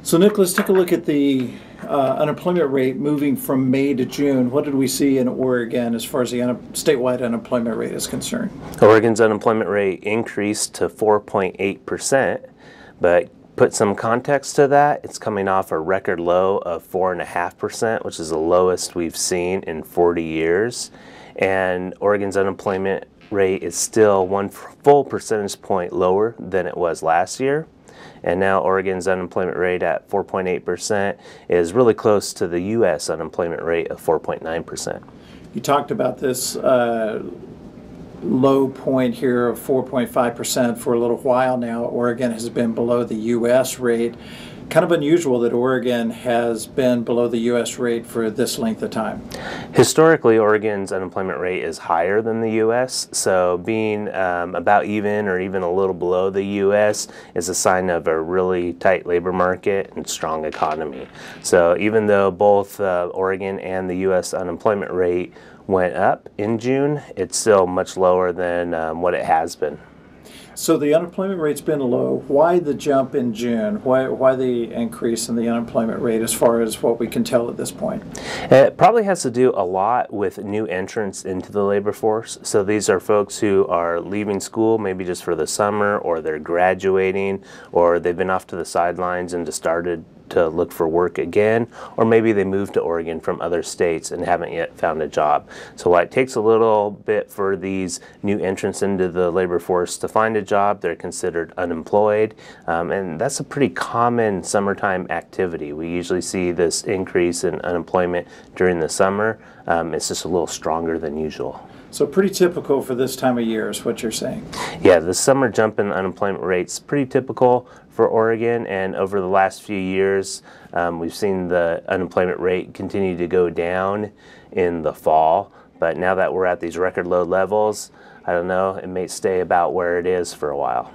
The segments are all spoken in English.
So, Nick, let's take a look at the unemployment rate moving from May to June. What did we see in Oregon as far as the statewide unemployment rate is concerned? Oregon's unemployment rate increased to 4.8%, but put some context to that, it's coming off a record low of 4.5%, which is the lowest we've seen in 40 years. And Oregon's unemployment rate is still 1 full percentage point lower than it was last year. And now Oregon's unemployment rate at 4.8% is really close to the U.S. unemployment rate of 4.9%. You talked about this low point here of 4.5% for a little while now. Oregon has been below the U.S. rate. Kind of unusual that Oregon has been below the U.S. rate for this length of time. Historically, Oregon's unemployment rate is higher than the U.S., so being about even or even a little below the U.S. is a sign of a really tight labor market and strong economy. So even though both Oregon and the U.S. unemployment rate went up in June, it's still much lower than what it has been. So the unemployment rate's been low. Why the jump in June? Why the increase in the unemployment rate as far as what we can tell at this point? It probably has to do a lot with new entrants into the labor force. So these are folks who are leaving school maybe just for the summer, or they're graduating, or they've been off to the sidelines and just started to look for work again, or maybe they moved to Oregon from other states and haven't yet found a job. So while it takes a little bit for these new entrants into the labor force to find a job, they're considered unemployed, and that's a pretty common summertime activity. We usually see this increase in unemployment during the summer. It's just a little stronger than usual. So pretty typical for this time of year is what you're saying. Yeah, the summer jump in unemployment rate's pretty typical for Oregon, and over the last few years we've seen the unemployment rate continue to go down in the fall, but now that we're at these record low levels, I don't know, it may stay about where it is for a while.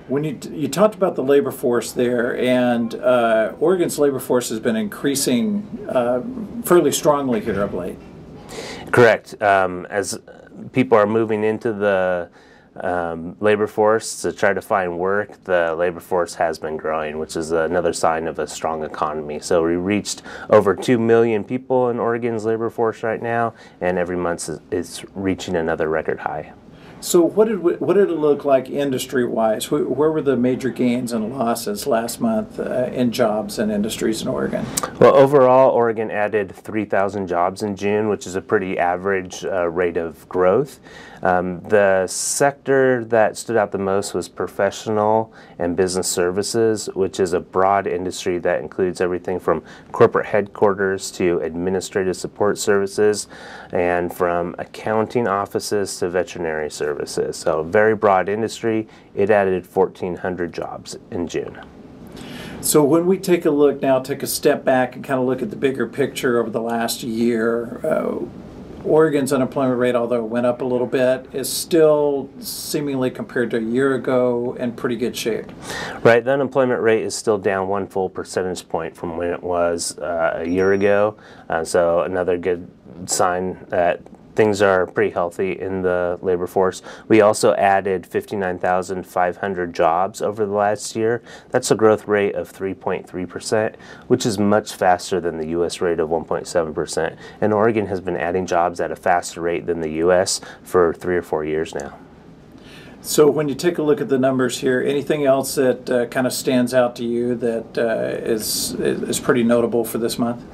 When you talked about the labor force there, and Oregon's labor force has been increasing fairly strongly here of late. Correct. As people are moving into the labor force to try to find work, the labor force has been growing, which is another sign of a strong economy. So we reached over 2 million people in Oregon's labor force right now, and every month it's reaching another record high. So what did it look like industry-wise? Where were the major gains and losses last month in jobs and industries in Oregon? Well, overall, Oregon added 3,000 jobs in June, which is a pretty average rate of growth. The sector that stood out the most was professional and business services, which is a broad industry that includes everything from corporate headquarters to administrative support services, and from accounting offices to veterinary services. So very broad industry. It added 1,400 jobs in June. So when we take a look now, take a step back and kind of look at the bigger picture over the last year, Oregon's unemployment rate, although it went up a little bit, is still seemingly compared to a year ago in pretty good shape. Right, the unemployment rate is still down 1 full percentage point from when it was a year ago. So another good sign that things are pretty healthy in the labor force. We also added 59,500 jobs over the last year. That's a growth rate of 3.3%, which is much faster than the U.S. rate of 1.7%. And Oregon has been adding jobs at a faster rate than the U.S. for 3 or 4 years now. So when you take a look at the numbers here, anything else that kind of stands out to you that is pretty notable for this month?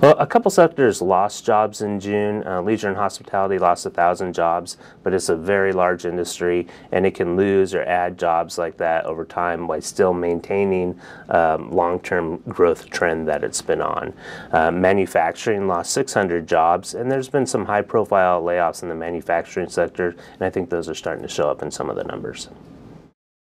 Well, a couple sectors lost jobs in June. Leisure and hospitality lost 1,000 jobs, but it's a very large industry, and it can lose or add jobs like that over time while still maintaining long-term growth trend that it's been on. Manufacturing lost 600 jobs, and there's been some high-profile layoffs in the manufacturing sector, and I think those are starting to show up in some of the numbers.